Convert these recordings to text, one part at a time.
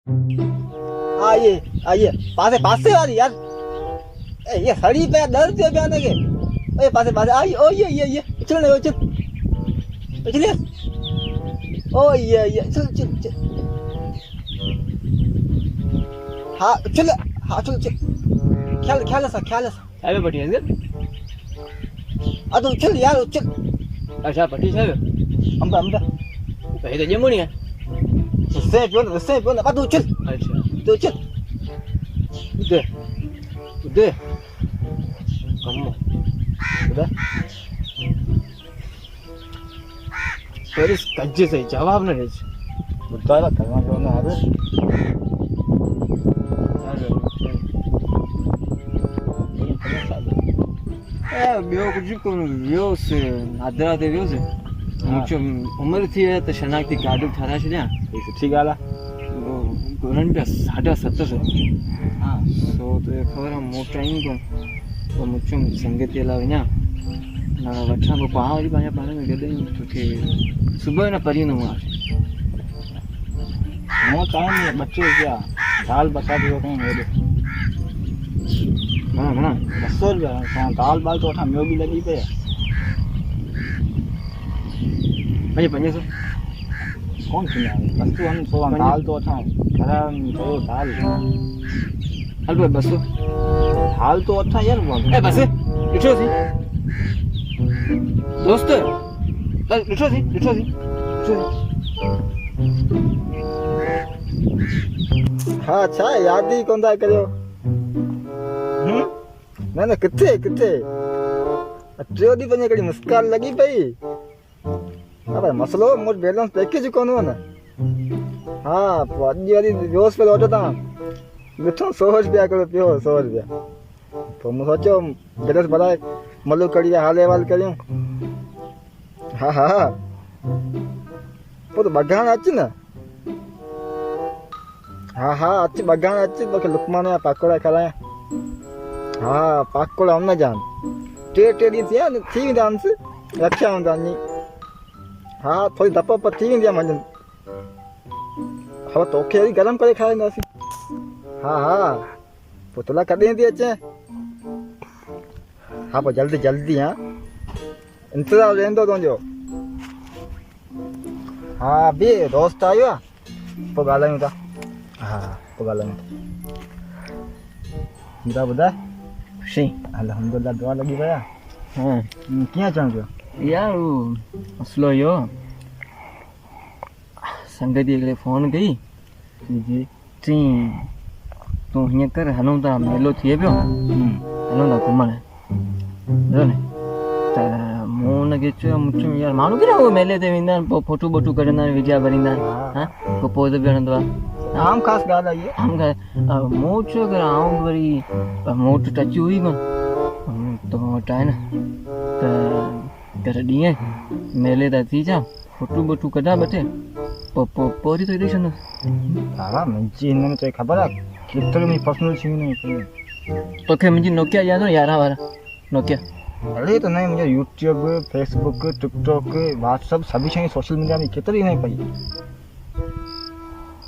आइए पासे पासे वाली यार। ये सड़ी पे डर से पे आने के। पासे पासे आई। ओ ये चल नहीं चल चलिए। ओ ये चल चल चल। हाँ चल चल ख्याल ऐसा साहेब पटी है तो चल यार चल। अच्छा पटी साहेब अंबा भाई तो जमुनी है उससे पियो ना तू चल अच्छा तो चल उदय kamu udah terus kaji saya jawab nih betul lah kalau mana ada ॿियो कुझु कोन वियोसीं आदरा ते वियोसीं मूंखे उमिरि थी वई त शनाख्ती कार्ड ठाराए छॾियां सुठी ॻाल्हि आहे घुरनि पिया 750 हाँ सो तोखे ख़बर आहे मूं टाइम कोन पोइ मूंखे संगीत लाइ वञा न वठां पोइ पाण वरी पंहिंजा पाण में गॾु तोखे सुबुह न परींदुमि मां वो टाइम बच्चे क्या दाल बचा दियो कहीं मेरे घणा 200 रुपया दाल बाल तो म्यो भी लगी पे 500 कौन सुना बस तू हम सो दाल तो था खरा तो दाल हल भाई बस दाल तो अच्छा यार वो ए बस लिखो सी दोस्त लिखो सी हाँ अच्छा याद ही कौन था करियो ना किथे अट्रियो दी पने कड़ी मुस्कान लगी पई अब मसलो मोर बैलेंस पैकेज कोन हो ना हाँ अॼु वरी व्योस पे लौटो था ॾिठो 100 रुपया करो पियो 100 रुपया तो मूं सोचियो बैलेंस भराए मलो कड़ी हाल अहवाल करियूं हाँ पोइ त बगान अच न हाँ अच बगान अच तोखे लुकमान जा पकोड़ा खारायां हाँ पकोड़ा उन जान टे ॾींहं थी वेंदा आहिनि रखिया हूंदा नी हाँ थोड़ी दप थी वेंदी आहे मंझंदि हाँ तोखे वरी गरम करे खाराईंदासीं हाँ पोइ तुला कॾहिं थी अचे हाँ पोइ जल्दी हाँ इंतज़ारु रहंदो तुंहिंजो हाँ बि दोस्त आयो आहे पोइ ॻाल्हायूं था हाँ पोइ ॻाल्हायूं था ॿुधाए शी अलहमदुलिल्लाह दुआ लॻी पिया हाँ कीअं अचणु पियो यार वो मसलो इहो संगत हिकिड़े फ़ोन कई जी चई तूं हीअं कर हलूं था मेलो थिए पियो हलूं था घुमण ॿुधो न त मूं हुनखे चयो मूं यार माण्हू केॾा उहो मेले ते वेंदा आहिनि पोइ फोटू बोटू कढंदा आहिनि विडिया भरींदा आहिनि हां पोइ पोइ बि हणंदो आहे आम ख़ासि ॻाल्हि आहे आम मूं चयो अगरि आऊं वरी मूं वटि टच हुई कोन तो वटि आहे न त कर ॾींहं मेले तां थी अचां फोटू बोटू कढां ॿ टे पोइ वरी थो ॾेई छॾंदुसि हा मुंहिंजी हिन में चई ख़बर आहे केतिरी मुंहिंजी पर्सनल शयूं आहिनि तोखे मुंहिंजी नोकिया यादि आहे 11 वारा नोकिया अड़े त न मुंहिंजो यूट्यूब फेसबुक टिकटॉक व्हाट्सअप सभी शयूं सोशल मीडिया में केतिरी न पई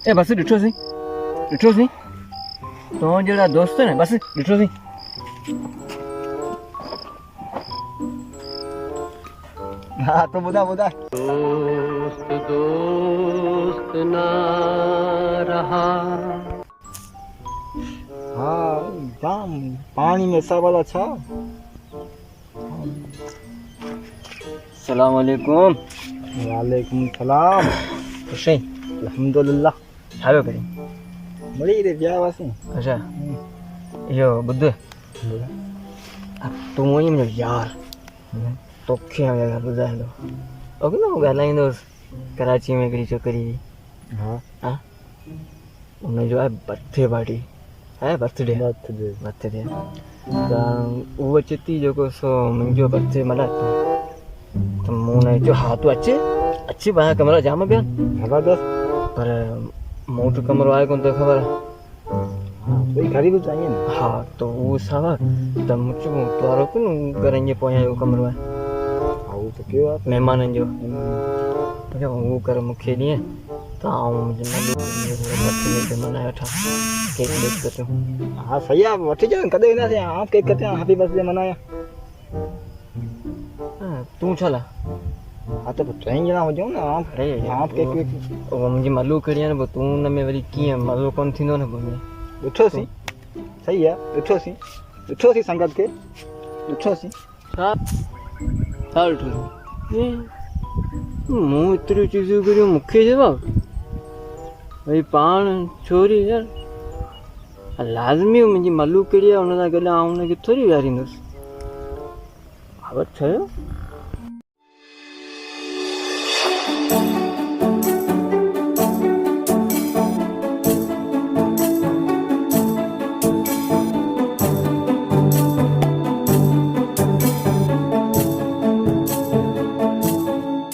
ए बसि ॾिठोसीं तो जहिड़ा दोस्त न बसि ॾिठोसीं हाँ तो बुधा दोस्त ना रहा हाँ जाम पानी में सब वाला छा सलाम वालेकुम वालेकुम सलाम खुशी अल्हम्दुलिल्लाह छायो करी मड़ी रे ब्याह वासी अच्छा यो बुद्ध तूं वञी मुंहिंजो यार तोखे यार ॿुधाईंदो ओके न ॻाल्हाईंदोसि कराची में हिकिड़ी छोकिरी हाँ हुनजो आहे बर्थडे पार्टी आहे बर्थडे त उहो अचे थी जेको सो मुंहिंजो बर्थडे मल्हाए त मूं हुनखे चयो हा तूं अची पंहिंजा कमरा जाम पिया ज़बरदस्त पर मूं वटि कमरो आहे कोन त ख़बर आहे कोई ग़रीब चाहिए ना हाँ तो वो सावा त मुझे द्वारो को करेंगे पोया यो कमरो है वो तो क्यों आप मेहमान जो तो वो कर मुखे लिए त आऊं मुंहिंजे मथे मनायो ठा केक वेक कटियो हा सही आहे वठी अचो न कॾहिं वेंदासीं आउं केक कटियां हैप्पी बर्थडे मनायां तूं छा ला हा त पोइ 3 ॼणा हुजूं न अरे आउं केक वेक मुंहिंजी मलू कड़ी आहे न पोइ तूं हुन में वरी कीअं मज़ो कोन थींदो न पोइ ॾिठोसीं सही आहे ॾिठोसीं संगत खे ॾिठोसीं छा छा ॾिठो मूं एतिरियूं चीज़ूं करियूं मूंखे चइबो भई पाण छोरी यार लाज़मी मुंहिंजी मलू कहिड़ी आहे हुन सां गॾु आउं हुनखे थोरी विहारींदुसि ख़बर छयो